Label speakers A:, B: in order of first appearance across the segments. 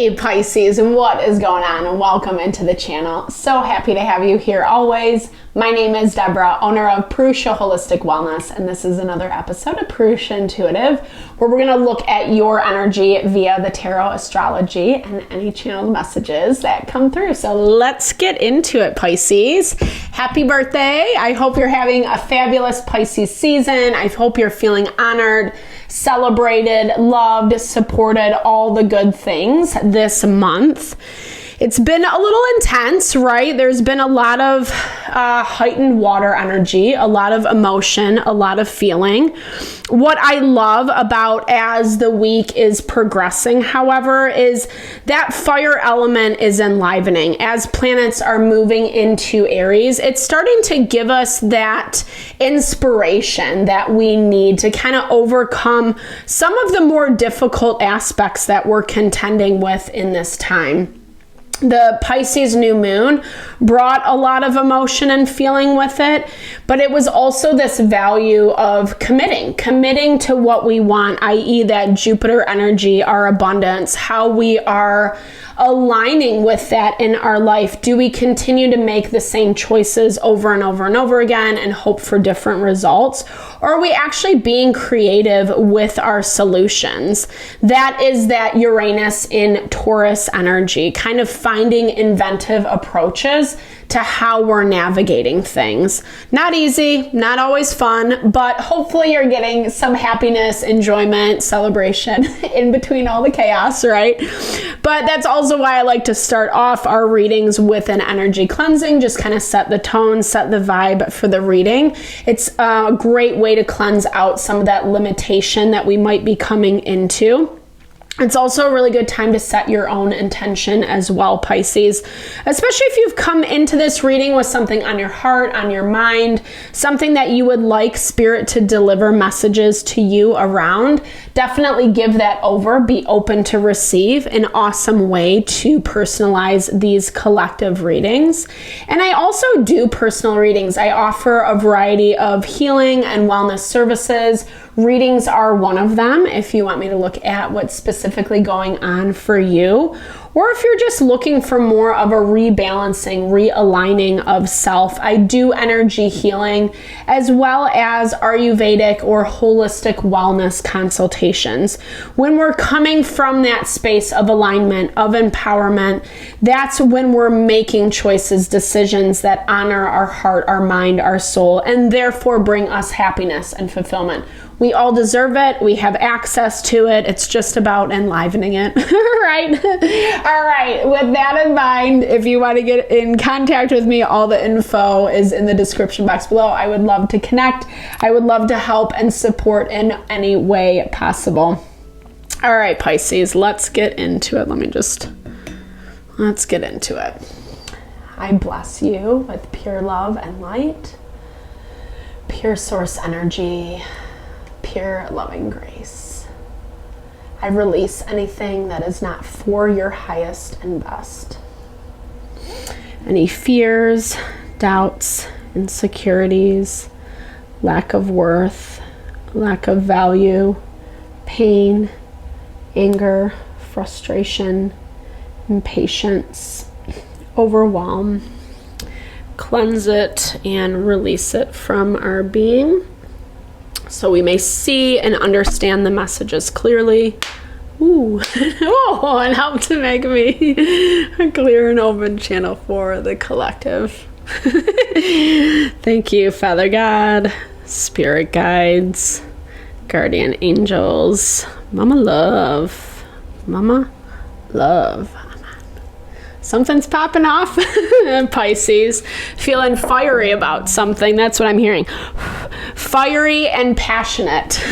A: Hey Pisces, what is going on? And welcome into the channel. So happy to have you here always. My name is Deborah, owner of Purusha Holistic Wellness, and this is another episode of Purusha Intuitive, where we're going to look at your energy via the tarot, astrology, and any channeled messages that come through. So let's get into it, Pisces. Happy birthday. I hope you're having a fabulous Pisces season. I hope you're feeling honored, celebrated, loved, supported, all the good things this month. It's been a little intense, right? There's been a lot of heightened water energy, a lot of emotion, a lot of feeling. What I love about as the week is progressing, however, is that fire element is enlivening. As planets are moving into Aries, it's starting to give us that inspiration that we need to kind of overcome some of the more difficult aspects that we're contending with in this time. The Pisces new moon brought a lot of emotion and feeling with it, but it was also this value of committing to what we want, i.e. that Jupiter energy, our abundance, how we are aligning with that in our life. Do we continue to make the same choices over and over and over again and hope for different results? Or are we actually being creative with our solutions? That is that Uranus in Taurus energy, kind of finding inventive approaches to how we're navigating things. Not easy, not always fun, but hopefully you're getting some happiness, enjoyment, celebration in between all the chaos, right? But that's also why I like to start off our readings with an energy cleansing, just kind of set the tone, set the vibe for the reading. It's a great way to cleanse out some of that limitation that we might be coming into. It's also a really good time to set your own intention as well, Pisces, especially if you've come into this reading with something on your heart, on your mind, something that you would like Spirit to deliver messages to you around. Definitely give that over. Be open to receive. An awesome way to personalize these collective readings. And I also do personal readings. I offer a variety of healing and wellness services. Readings are one of them if you want me to look at what's specifically going on for you, or if you're just looking for more of a rebalancing, realigning of self. I do energy healing as well as Ayurvedic or holistic wellness consultations. When we're coming from that space of alignment, of empowerment, that's when we're making choices, decisions that honor our heart, our mind, our soul, and therefore bring us happiness and fulfillment. We all deserve it. We have access to it. It's just about enlivening it, right? All right. With that in mind, if you want to get in contact with me, all the info is in the description box below. I would love to connect. I would love to help and support in any way possible. All right, Pisces, let's get into it. Let's get into it. I bless you with pure love and light, pure source energy, pure loving grace. I release anything that is not for your highest and best. Any fears, doubts, insecurities, lack of worth, lack of value, pain, anger, frustration, impatience, overwhelm. Cleanse it and release it from our being, so we may see and understand the messages clearly. Ooh, oh, and help to make me a clear and open channel for the collective. Thank you, Father God, Spirit guides, guardian angels, Mama Love. Something's popping off. Pisces, feeling fiery about something. That's what I'm hearing. Fiery and passionate.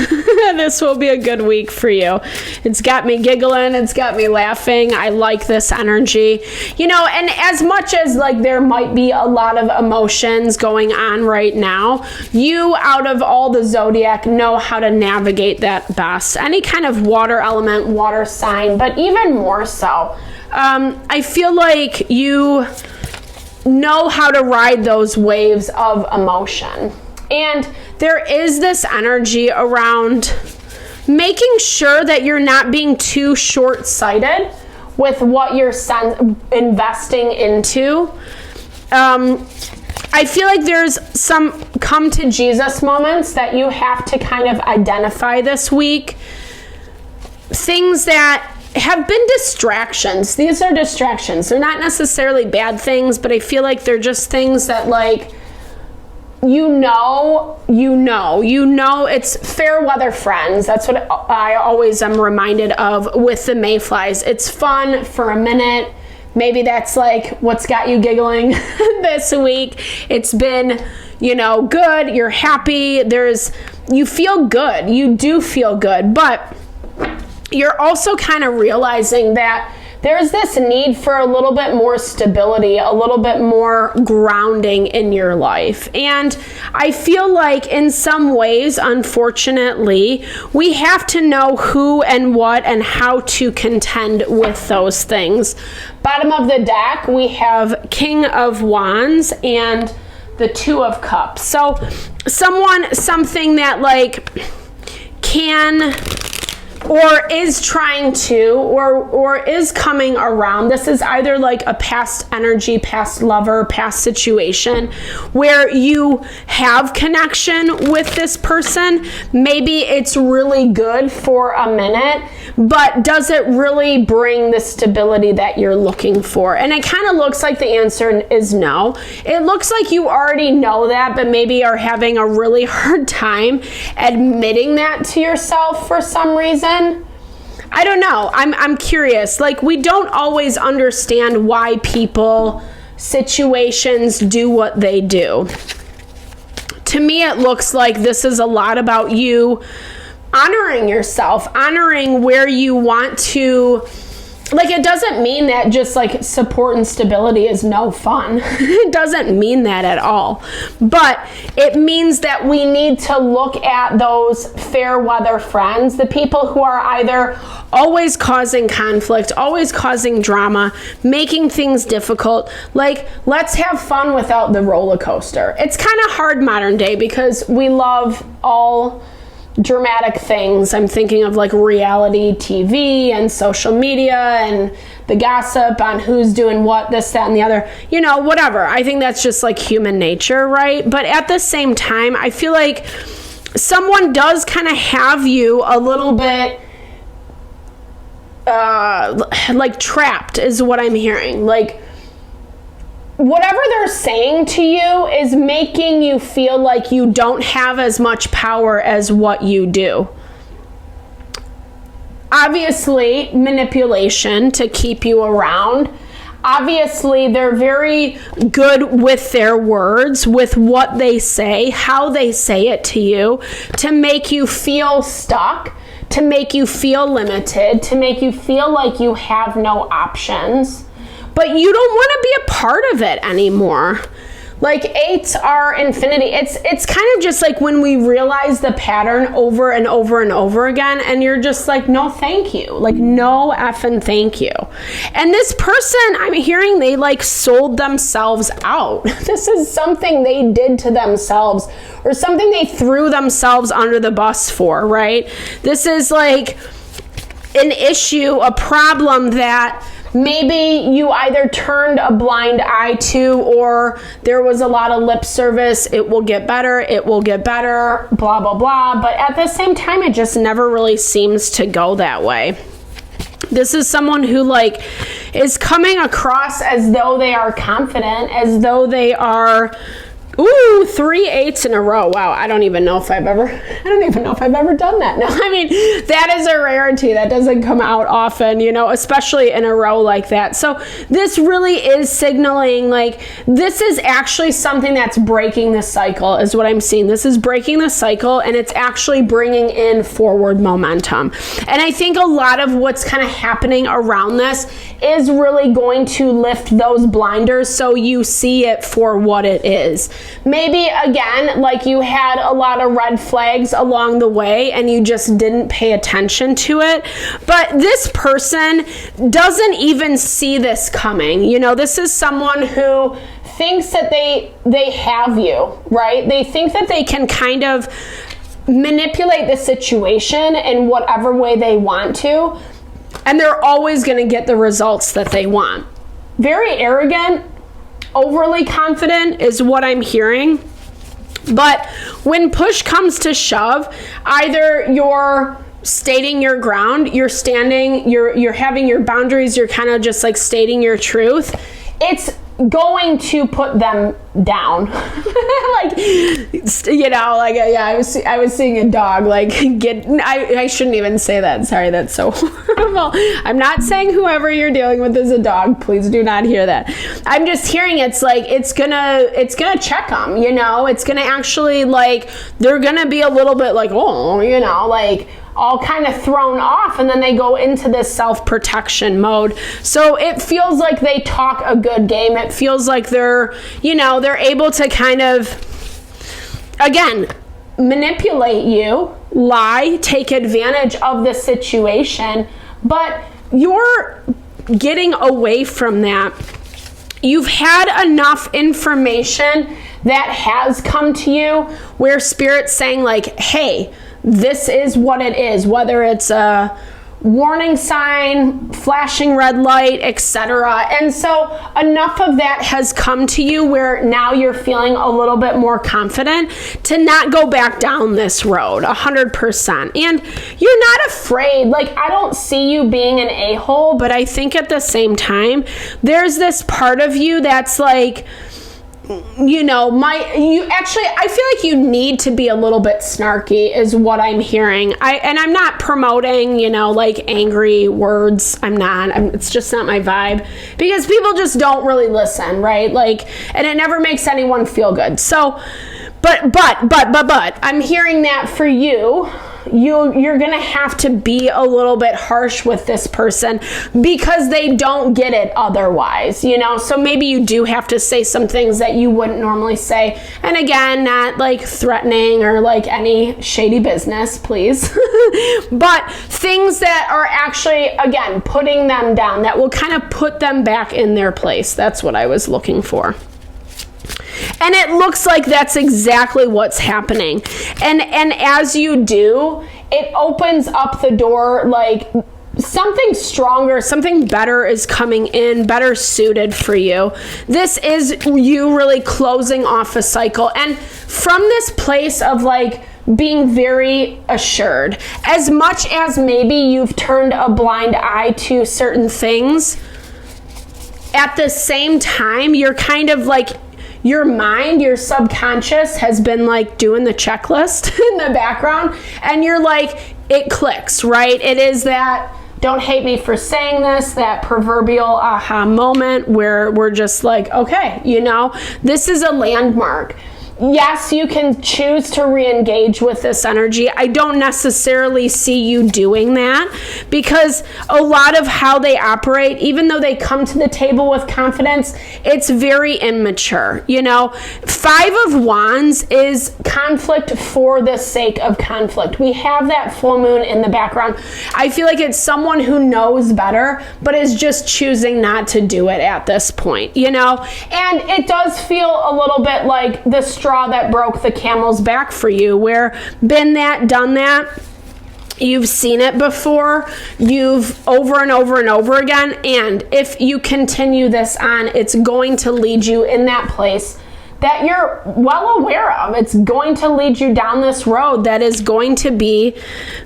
A: This will be a good week for you. It's got me giggling. It's got me laughing. I like this energy. You know, and as much as like there might be a lot of emotions going on right now, you out of all the zodiac know how to navigate that best. Any kind of water element, water sign, but even more so. I feel like you know how to ride those waves of emotion. And there is this energy around making sure that you're not being too short-sighted with what you're investing into. I feel like there's some come to Jesus moments that you have to kind of identify this week. Things that have been distractions. These are distractions. They're not necessarily bad things, but I feel like they're just things that, like, you know it's fair weather friends. That's what I always am reminded of with the mayflies. It's fun for a minute. Maybe that's like what's got you giggling this week. It's been, good. You're happy. You feel good. You do feel good. But you're also kind of realizing that there's this need for a little bit more stability, a little bit more grounding in your life. And I feel like in some ways, unfortunately, we have to know who and what and how to contend with those things. Bottom of the deck, we have King of Wands and the Two of Cups. So something that like can or is trying to or is coming around. This is either like a past energy, past lover, past situation where you have connection with this person. Maybe it's really good for a minute, but does it really bring the stability that you're looking for? And it kind of looks like the answer is no. It looks like you already know that, but maybe are having a really hard time admitting that to yourself for some reason. I don't know. I'm curious. Like, we don't always understand why people, situations do what they do. To me, it looks like this is a lot about you honoring yourself, honoring where you want to. Like, it doesn't mean that just like support and stability is no fun. It doesn't mean that at all. But it means that we need to look at those fair weather friends, the people who are either always causing conflict, always causing drama, making things difficult. Like, let's have fun without the roller coaster. It's kind of hard modern day because we love all dramatic things. I'm thinking of like reality TV and social media and the gossip on who's doing what, this, that, and the other, whatever. I think that's just like human nature, right? But at the same time, I feel like someone does kind of have you a little bit like trapped is what I'm hearing. Like, whatever they're saying to you is making you feel like you don't have as much power as what you do. Obviously, manipulation to keep you around. Obviously, they're very good with their words, with what they say, how they say it to you, to make you feel stuck, to make you feel limited, to make you feel like you have no options. But you don't want to be a part of it anymore. Like, eights are infinity. It's kind of just like when we realize the pattern over and over and over again, and you're just like, no thank you. Like, no effing thank you. And this person, I'm hearing they like sold themselves out. This is something they did to themselves or something they threw themselves under the bus for, right? This is like an issue, a problem that maybe you either turned a blind eye to, or there was a lot of lip service. It will get better, blah, blah, blah. But at the same time, it just never really seems to go that way. This is someone who like is coming across as though they are confident, as though they are, 3 8s in a row. Wow, I don't even know if I've ever done that. No, I mean, that is a rarity. That doesn't come out often, especially in a row like that. So this really is signaling like this is actually something that's breaking the cycle is what I'm seeing. This is breaking the cycle, and it's actually bringing in forward momentum. And I think a lot of what's kind of happening around this is really going to lift those blinders so you see it for what it is. Maybe, again, like you had a lot of red flags along the way and you just didn't pay attention to it. But this person doesn't even see this coming. This is someone who thinks that they have you, right? They think that they can kind of manipulate the situation in whatever way they want to. and they're always going to get the results that they want. Very arrogant, overly confident is what I'm hearing. But when push comes to shove, either you're stating your ground, you're standing, you're having your boundaries, you're kind of just like stating your truth. It's going to put them down. Like, you know, like, yeah, I was seeing a dog, like, I shouldn't even say that. Sorry, that's so horrible. I'm not saying whoever you're dealing with is a dog. Please do not hear that. I'm just hearing it's like, it's gonna check them, you know, it's gonna actually, like, they're gonna be a little bit like, oh, you know, like, all kind of thrown off, and then they go into this self-protection mode. So it feels like they talk a good game. It feels like they're, you know, they're able to kind of, again, manipulate you, lie, take advantage of the situation, but you're getting away from that. You've had enough information that has come to you where Spirit's saying, like, hey, this is what it is, whether it's a warning sign, flashing red light, etc. And so enough of that has come to you where now you're feeling a little bit more confident to not go back down this road 100%. And you're not afraid. Like, I don't see you being an a-hole, but I think at the same time, there's this part of you that's like, you know, I feel like you need to be a little bit snarky is what I'm hearing. I'm not promoting, you know, like angry words. It's just not my vibe, because people just don't really listen, right? Like, and it never makes anyone feel good. So, but I'm hearing that for you. You're gonna have to be a little bit harsh with this person because they don't get it otherwise, you know. So maybe you do have to say some things that you wouldn't normally say, and again, not like threatening or like any shady business, please. But things that are actually, again, putting them down, that will kind of put them back in their place. That's what I was looking for. And it looks like that's exactly what's happening. And as you do, it opens up the door, like something stronger, something better is coming in, better suited for you. This is you really closing off a cycle. And from this place of like being very assured, as much as maybe you've turned a blind eye to certain things, at the same time, you're kind of like, your mind, your subconscious has been like doing the checklist in the background, and you're like, it clicks, right? It is that, don't hate me for saying this, that proverbial aha moment where we're just like, okay, you know, this is a landmark. Yes, you can choose to re-engage with this energy. I don't necessarily see you doing that, because a lot of how they operate, even though they come to the table with confidence, it's very immature. You know, 5 of Wands is conflict for the sake of conflict. We have that full moon in the background. I feel like it's someone who knows better, but is just choosing not to do it at this point, you know? And it does feel a little bit like the straw that broke the camel's back for you, where been that, done that. You've seen it before, you've over and over and over again, and if you continue this on, it's going to lead you in that place that you're well aware of. It's going to lead you down this road that is going to be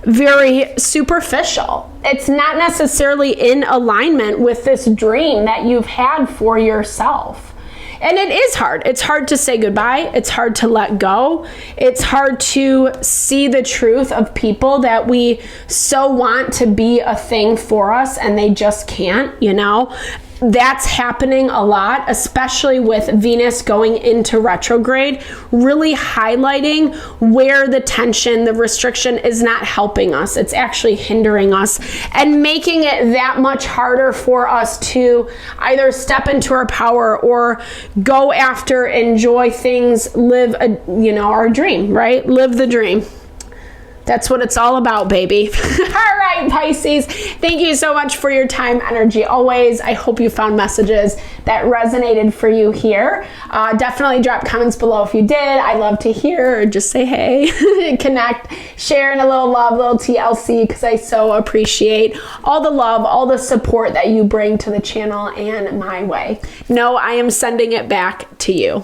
A: very superficial. It's not necessarily in alignment with this dream that you've had for yourself. And it is hard. It's hard to say goodbye. It's hard to let go. It's hard to see the truth of people that we so want to be a thing for us and they just can't, you know. That's happening a lot, especially with Venus going into retrograde, really highlighting where the tension, the restriction is not helping us. It's actually hindering us and making it that much harder for us to either step into our power or go after, enjoy things, live our dream, right? Live the dream. That's what it's all about, baby. All right, Pisces, thank you so much for your time, energy, always. I hope you found messages that resonated for you here. Definitely drop comments below if you did. I love to hear, or just say hey, connect, sharing a little love, little TLC, because I so appreciate all the love, all the support that you bring to the channel and my way. No, I am sending it back to you.